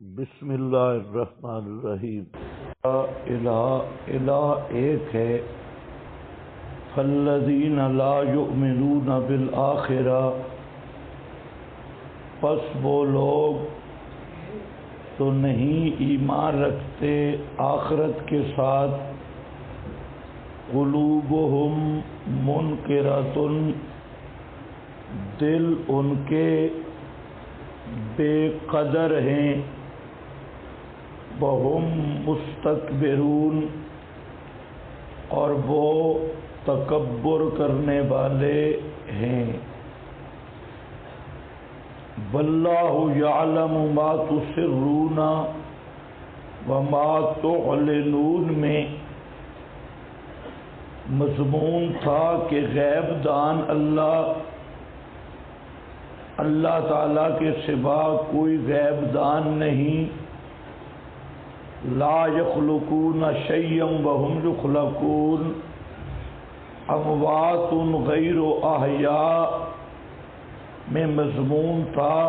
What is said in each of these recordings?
بسم اللہ الرحمن الرحیم۔ الہ ایک ہے، فالذین لا یؤمنون بالآخرہ، پس وہ لوگ تو نہیں ایمان رکھتے آخرت کے ساتھ، قلوبہم منکرۃ، دل ان کے بے قدر ہیں، وہم مستکبرون، اور وہ تکبر کرنے والے ہیں۔ واللہ یعلم ما تسرون وما تعلنون میں مضمون تھا کہ غیب دان اللہ تعالیٰ کے سوا کوئی غیب دان نہیں۔ لا یخلقون شیئا وہم یخلقون، اموات غیر احیاء میں مضمون تھا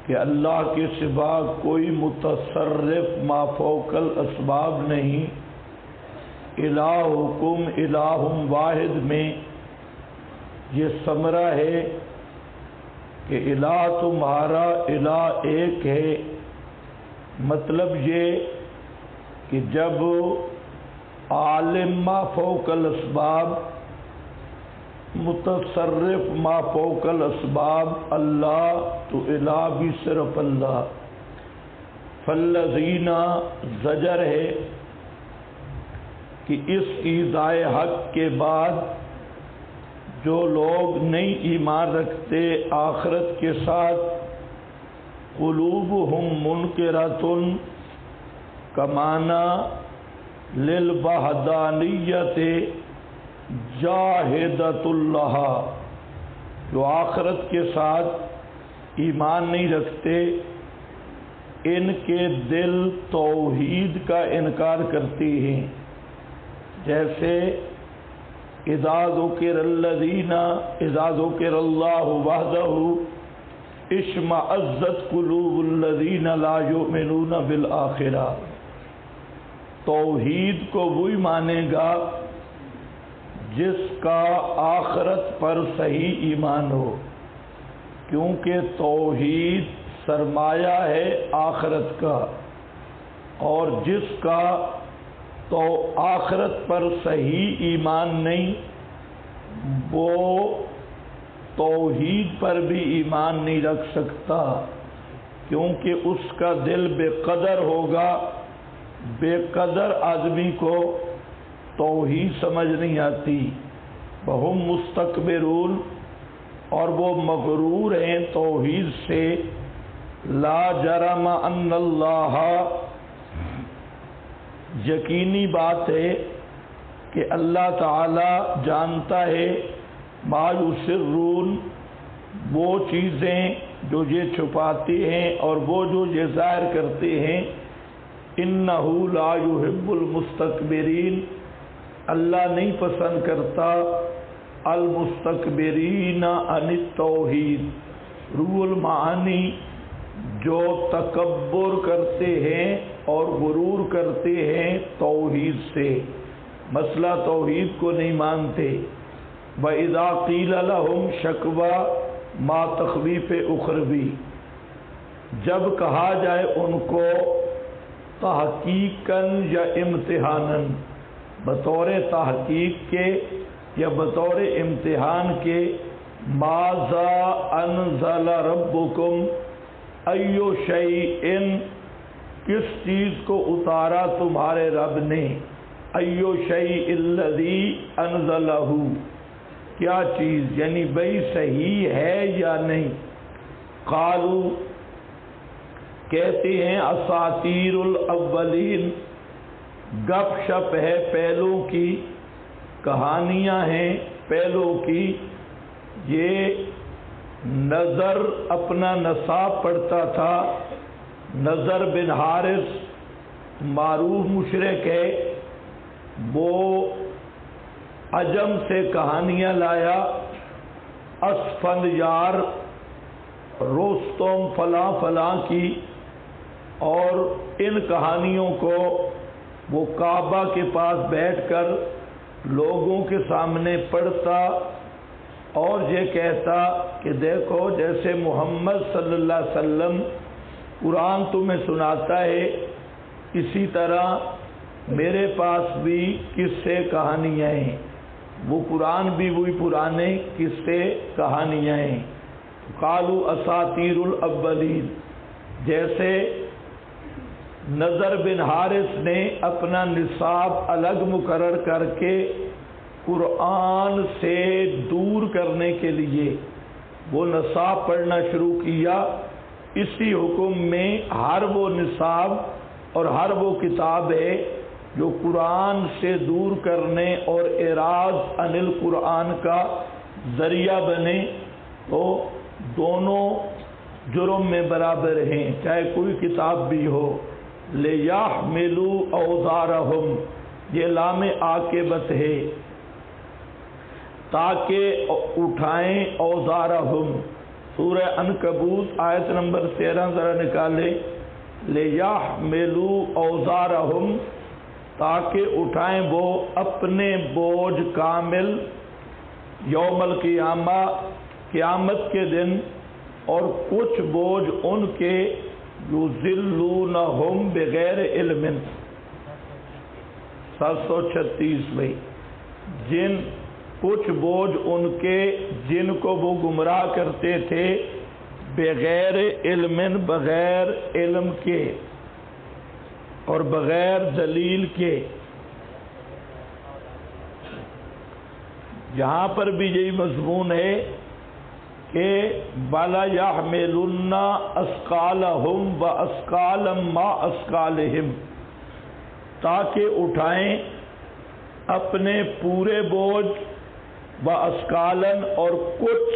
کہ اللہ کے سوا کوئی متصرف ما فوق الاسباب نہیں۔ الہکم الہ واحد میں یہ ثمرہ ہے کہ الہ تمہارا الہ ایک ہے۔ مطلب یہ کہ جب عالم ما فوق الاسباب، متصرف ما فوق الاسباب اللہ، تو الہ بھی صرف اللہ۔ فالذین زجر ہے کہ اس ایذائے حق کے بعد جو لوگ نہیں ایمان رکھتے آخرت کے ساتھ، قلوبہم منکرۃ کا معنی للوحدانیت جاہدۃ اللہ، جو آخرت کے ساتھ ایمان نہیں رکھتے، ان کے دل توحید کا انکار کرتی ہیں۔ جیسے اذا ذکر اللہ وحدہ اشمئزت قلوب الذین لا یؤمنون بالآخرہ۔ توحید کو وہی مانے گا جس کا آخرت پر صحیح ایمان ہو، کیونکہ توحید سرمایہ ہے آخرت کا، اور جس کا تو آخرت پر صحیح ایمان نہیں، وہ توحید پر بھی ایمان نہیں رکھ سکتا، کیونکہ اس کا دل بے قدر ہوگا۔ بے قدر آدمی کو توحید سمجھ نہیں آتی۔ وہم مستکبرون، اور وہ مغرور ہیں توحید سے۔ لا جرم ان اللہ، یقینی بات ہے کہ اللہ تعالی جانتا ہے ما یسرون، وہ چیزیں جو یہ چھپاتے ہیں اور وہ جو یہ ظاہر کرتے ہیں۔ انہ لا یحب المستکبرین، اللہ نہیں پسند کرتا المستکبرین عن التوحید، روح المعانی، جو تکبر کرتے ہیں اور غرور کرتے ہیں توحید سے، مسئلہ توحید کو نہیں مانتے۔ وَإِذَا قِيلَ لَهُمْ شَكْوَى مَا تَخْوِيفِ اُخْرَوِی، جب کہا جائے ان کو تحقیقاً یا امتحاناً، بطور تحقیق کے یا بطور امتحان کے، مَاذَا أَنزَلَ رَبُّكُمْ أَيُّ شَيْءٍ، کس چیز کو اتارا تمہارے رب نے، أَيُّ شَيْءٍ الَّذِي أَنزَلَهُ، کیا چیز، یعنی بھئی صحیح ہے یا نہیں۔ قالو، کہتے ہیں اساطیر الاولین، گپ شپ ہے پہلوں کی، کہانیاں ہیں پہلوں کی۔ یہ نظر اپنا نصاب پڑھتا تھا، نظر بن حارث معروف مشرک ہے، وہ عجم سے کہانیاں لایا، اسفندیار رستم فلاں فلاں کی، اور ان کہانیوں کو وہ کعبہ کے پاس بیٹھ کر لوگوں کے سامنے پڑھتا اور یہ کہتا کہ دیکھو جیسے محمد صلی اللہ علیہ وسلم قرآن تمہیں سناتا ہے، اسی طرح میرے پاس بھی قصے کہانیاں ہیں، وہ قرآن بھی وہی پرانے قصے کہانیاں ہیں۔ قالوا اساطیر الاولین، جیسے نضر بن حارث نے اپنا نصاب الگ مقرر کر کے قرآن سے دور کرنے کے لیے وہ نصاب پڑھنا شروع کیا، اسی حکم میں ہر وہ نصاب اور ہر وہ کتاب ہے جو قرآن سے دور کرنے اور اعراض عن القرآن کا ذریعہ بنے تو دونوں جرم میں برابر ہیں، چاہے کوئی کتاب بھی ہو۔ لِيَحْمِلُوا أَوْزَارَهُمْ، یہ لام عاقبت ہے، تاکہ اٹھائیں اوزارہم۔ سورہ عنکبوت آیت نمبر 13 ذرا نکالے۔ لِيَحْمِلُوا أَوْزَارَهُمْ، تاکہ اٹھائیں وہ اپنے بوجھ کامل یوم القیامہ، قیامت کے دن، اور کچھ بوجھ ان کے یذلونہم بغیر علم، 736 میں، جن کچھ بوجھ ان کے جن کو وہ گمراہ کرتے تھے بغیر علم، بغیر علم کے اور بغیر دلیل کے۔ یہاں پر بھی یہی مضمون ہے کہ وَلَا يَحْمِلُنَّ أَثْقَالَهُمْ وَأَثْقَالًا مَا أَثْقَالِهِمْ، تاکہ اٹھائیں اپنے پورے بوجھ وَأَثْقَالًا، اور کچھ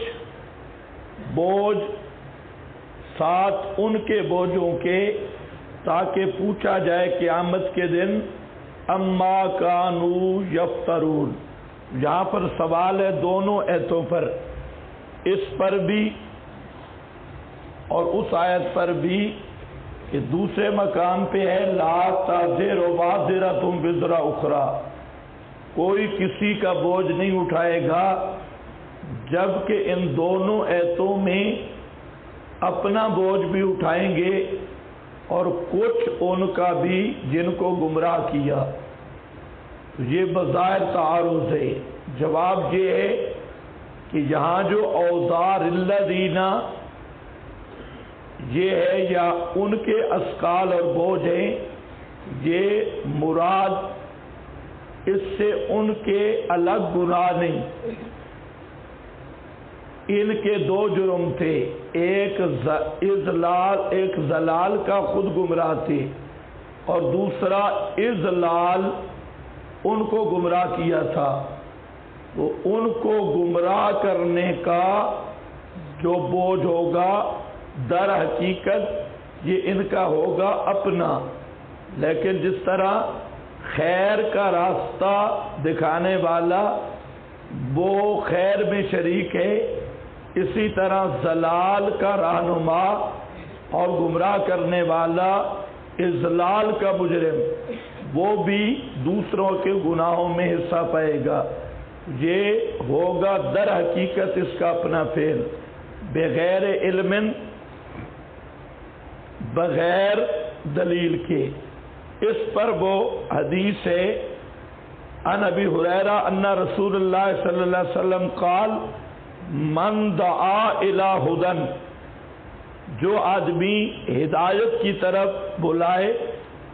بوجھ ساتھ ان کے بوجھوں کے، تاکہ پوچھا جائے قیامت کے دن اما کانوا یفترون۔ یہاں پر سوال ہے دونوں ایتوں پر، اس پر بھی اور اس آیت پر بھی، کہ دوسرے مقام پہ ہے لا تزر وازرۃ وزر اخری، کوئی کسی کا بوجھ نہیں اٹھائے گا، جبکہ ان دونوں ایتوں میں اپنا بوجھ بھی اٹھائیں گے اور کچھ ان کا بھی جن کو گمراہ کیا۔ یہ بظاہر تعارض ہے۔ جواب یہ ہے کہ یہاں جو اوزار الذین یہ ہے یا ان کے اثقال اور بوجھ ہیں، یہ مراد اس سے ان کے الگ گناہ نہیں، ان کے دو جرم تھے، ایک ضلال کا خود گمراہ تھے، اور دوسرا اضلال ان کو گمراہ کیا تھا۔ تو ان کو گمراہ کرنے کا جو بوجھ ہوگا در حقیقت یہ ان کا ہوگا اپنا، لیکن جس طرح خیر کا راستہ دکھانے والا وہ خیر میں شریک ہے، اسی طرح ضلال کا رہنما اور گمراہ کرنے والا اضلال کا مجرم وہ بھی دوسروں کے گناہوں میں حصہ پائے گا۔ یہ ہوگا در حقیقت اس کا اپنا فعل، بغیر علم، بغیر دلیل کے۔ اس پر وہ حدیث ہے عن ابی ہریرہ ان رسول اللہ صلی اللہ علیہ وسلم قال من دعا الی ہدی، جو آدمی ہدایت کی طرف بلائے،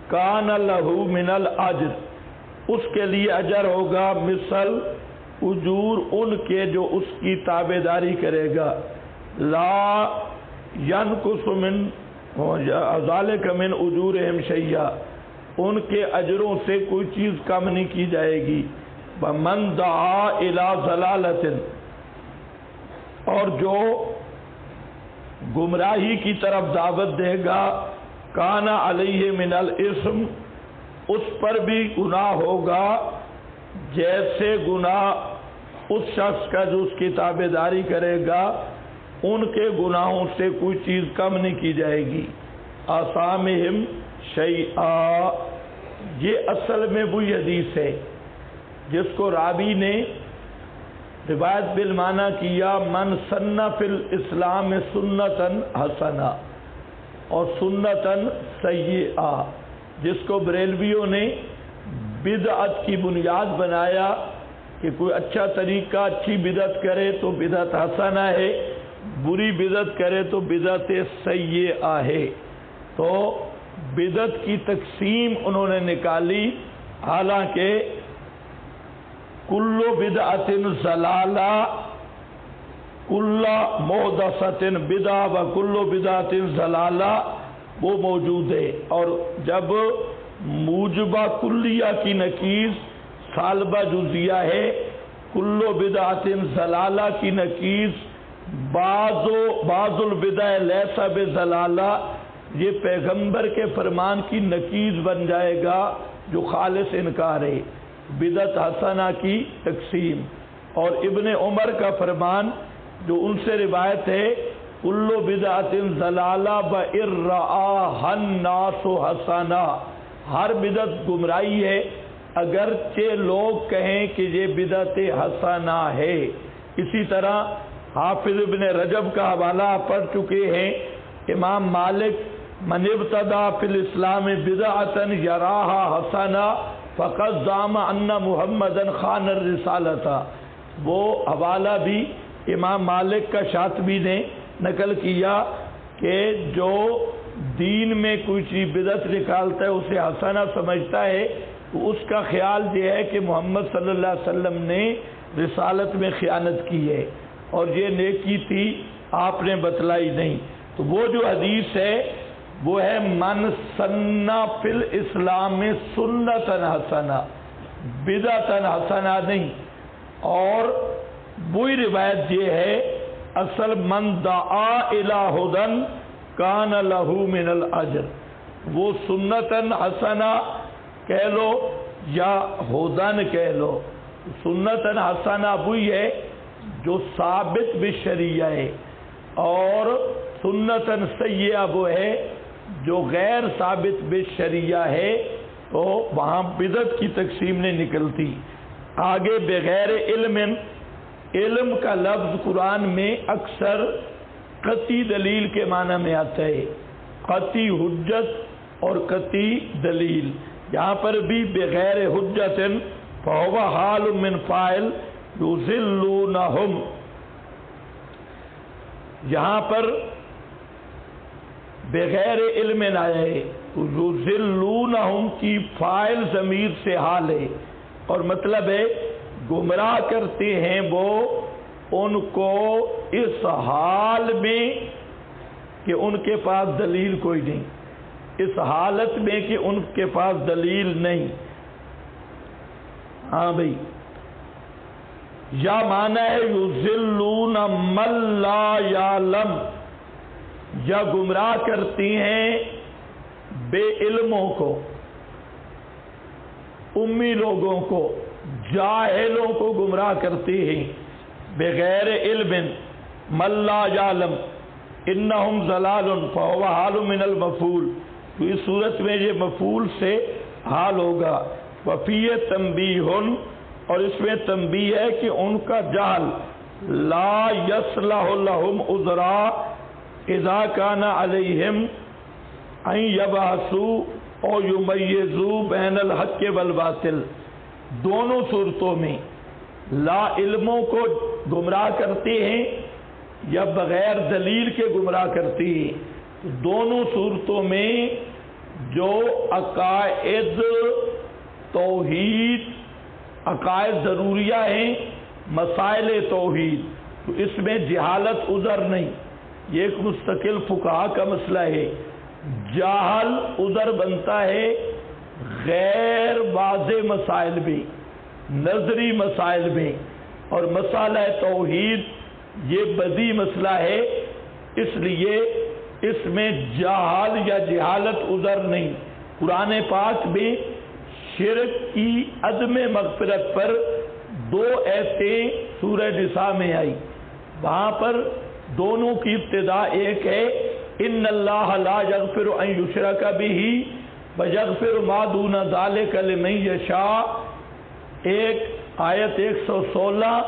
کان لہ من الاجر، اس کے لیے اجر ہوگا مثل اجور ان کے جو اس کی تابعداری کرے گا، لا ینقص من ذلک من اجورہم شیئا، ان کے اجروں سے کوئی چیز کم نہیں کی جائے گی۔ ومن دعا الی ضلالۃ، اور جو گمراہی کی طرف دعوت دے گا، کان علیہ من الاسم، اس پر بھی گناہ ہوگا جیسے گناہ اس شخص کا جو اس کی تابعداری کرے گا، ان کے گناہوں سے کوئی چیز کم نہیں کی جائے گی۔ آثامہم شیئا، یہ اصل میں وہی حدیث ہے جس کو راوی نے روایت بالمعنی کیا من سن فی الاسلام سنتن حسنہ اور سنتن سیئہ، جس کو بریلویوں نے بدعت کی بنیاد بنایا کہ کوئی اچھا طریقہ اچھی بدعت کرے تو بدعت حسنہ ہے، بری بدعت کرے تو بدعت سیئہ ہے۔ تو بدعت کی تقسیم انہوں نے نکالی، حالانکہ کل بدعت ضلالہ کل محدثۃ بدعہ و کل بدعت ضلالہ وہ موجود ہے، اور جب موجبہ کلیہ کی نکیر سالبہ جزیہ ہے، کل بدعت ضلالہ کی نکیر بعض البدع لیس بضلالہ، یہ پیغمبر کے فرمان کی نکیر بن جائے گا جو خالص انکار ہے، بدعت حسنہ کی تقسیم۔ اور ابن عمر کا فرمان جو ان سے روایت ہے کل بدعت ضلالہ وَإِن رَآهَا النَّاسُ حسنہ، ہر بدعت گمراہی ہے اگرچہ لوگ کہیں کہ یہ بدعت حسنہ ہے۔ اسی طرح حافظ ابن رجب کا حوالہ پڑھ چکے ہیں، امام مالک من ابتدع فی الاسلام بدعۃ یراہا حسنہ فقد زعم ان محمدًا خان الرسالۃ، وہ حوالہ بھی امام مالک کا شاطبی نے نقل کیا کہ جو دین میں کوئی چیز بدعت نکالتا ہے اسے حسنہ سمجھتا ہے، تو اس کا خیال یہ ہے کہ محمد صلی اللہ علیہ وسلم نے رسالت میں خیانت کی ہے اور یہ نیکی تھی آپ نے بتلائی نہیں۔ تو وہ جو حدیث ہے وہ ہے من سن فی الاسلام سنتن حسنہ، بدعتن حسنہ نہیں۔ اور وہی روایت یہ ہے اصل من دعا الی ہدی کان لہ من الاجر، وہ سنتن حسنہ کہہ لو یا ہدن کہہ لو، سنتن حسنہ وہی ہے جو ثابت بالشریعہ ہے، اور سنتن سیئہ وہ ہے جو غیر ثابت بالشریعہ ہے، تو وہاں بدعت کی تقسیم نہیں نکلتی۔ آگے بغیر علم، علم کا لفظ قرآن میں اکثر قطعی دلیل کے معنی میں آتا ہے، قطعی حجت اور قطعی دلیل۔ یہاں پر بھی بغیر حجت فہو حال من فاعل یضلونہم، یہاں پر بغیر علم آئے یضلونہم کی فاعل ضمیر سے حال ہے، اور مطلب ہے گمراہ کرتے ہیں وہ ان کو اس حال میں کہ ان کے پاس دلیل کوئی نہیں، اس حالت میں کہ ان کے پاس دلیل نہیں۔ ہاں بھائی، یا معنی ہے یضلون من لا یعلم، یا گمراہ کرتی ہیں بے علموں کو، امی لوگوں کو، جاہلوں کو گمراہ کرتی ہیں بغیر علم، من لا یعلم انہم ضلال فہو حال من المفعول، تو اس صورت میں یہ مفعول سے حال ہوگا۔ وفی تنبیہ، اور اس میں تنبیہ ہے کہ ان کا جہل لا یصلح لہم عذرا اذا کان علیہم ان یبحثوا او یمیزوا بین الحق والباطل، دونوں صورتوں میں لا علموں کو گمراہ کرتے ہیں یا بغیر دلیل کے گمراہ کرتے ہیں، دونوں صورتوں میں جو عقائد توحید، عقائد ضروریہ ہیں، مسائل توحید، تو اس میں جہالت عذر نہیں، یہ ایک مستقل فقہا کا مسئلہ ہے۔ جاہل عذر بنتا ہے غیر واضح مسائل میں، نظری مسائل میں، اور مسئلہ توحید یہ بدی مسئلہ ہے، اس لیے اس میں جہال یا جہالت عذر نہیں۔ قرآن پاک میں شرک کی عدم مغفرت پر 2 آیتیں سورہ نساء میں آئی، وہاں پر دونوں کی ابتدا ایک ہے ان اللہ لا یغفر ان یشرک بہ ویغفر ما دون ذلک لمن یشاء، ایک آیت 116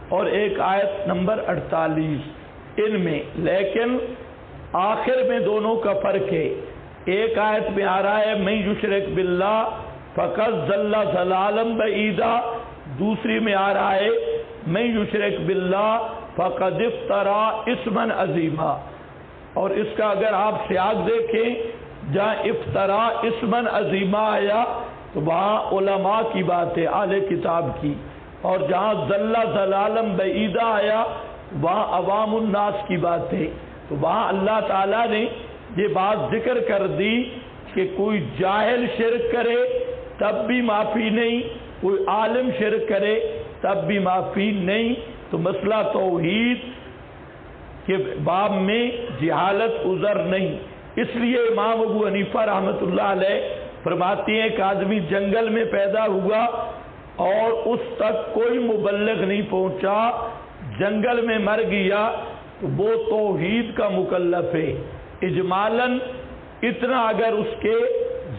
اور ایک آیت نمبر 48 ان میں، لیکن آخر میں دونوں کا فرق ہے۔ ایک آیت میں آ رہا ہے من یشرک باللہ فقد ضل ضلالا بعیدا، دوسری میں آ رہا ہے من یشرک باللہ فقد افترا اسما عظیما، اور اس کا اگر آپ سیاق دیکھیں جہاں افترا اسما عظیما آیا تو وہاں علماء کی بات ہے، اہل کتاب کی، اور جہاں ضل ضلالا بعیدا آیا وہاں عوام الناس کی بات ہے۔ تو وہاں اللہ تعالیٰ نے یہ بات ذکر کر دی کہ کوئی جاہل شرک کرے تب بھی معافی نہیں، کوئی عالم شرک کرے تب بھی معافی نہیں۔ تو مسئلہ توحید کے باب میں جہالت عذر نہیں، اس لیے امام ابو حنیفہ رحمۃ اللہ علیہ فرماتے ہیں کہ آدمی جنگل میں پیدا ہوا اور اس تک کوئی مبلغ نہیں پہنچا، جنگل میں مر گیا تو وہ توحید کا مکلف ہے۔ اجمالاً اتنا اگر اس کے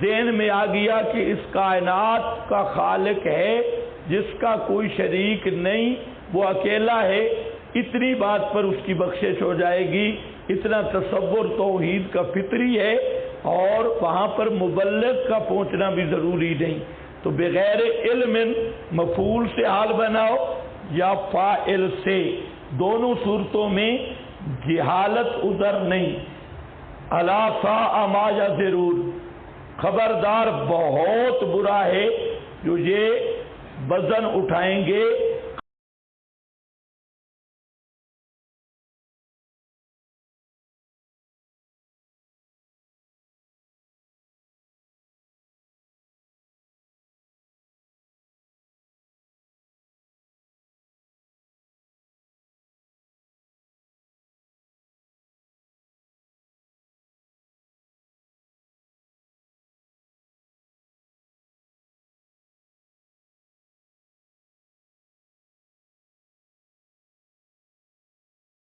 ذہن میں آ گیا کہ اس کائنات کا خالق ہے جس کا کوئی شریک نہیں، وہ اکیلا ہے، اتنی بات پر اس کی بخشش ہو جائے گی۔ اتنا تصور توحید کا فطری ہے، اور وہاں پر مبلغ کا پہنچنا بھی ضروری نہیں۔ تو بغیر علم مفعول سے حال بناؤ یا فاعل سے، دونوں صورتوں میں جہالت عذر نہیں۔ الا ساء ما یزرون، خبردار بہت برا ہے جو یہ وزن اٹھائیں گے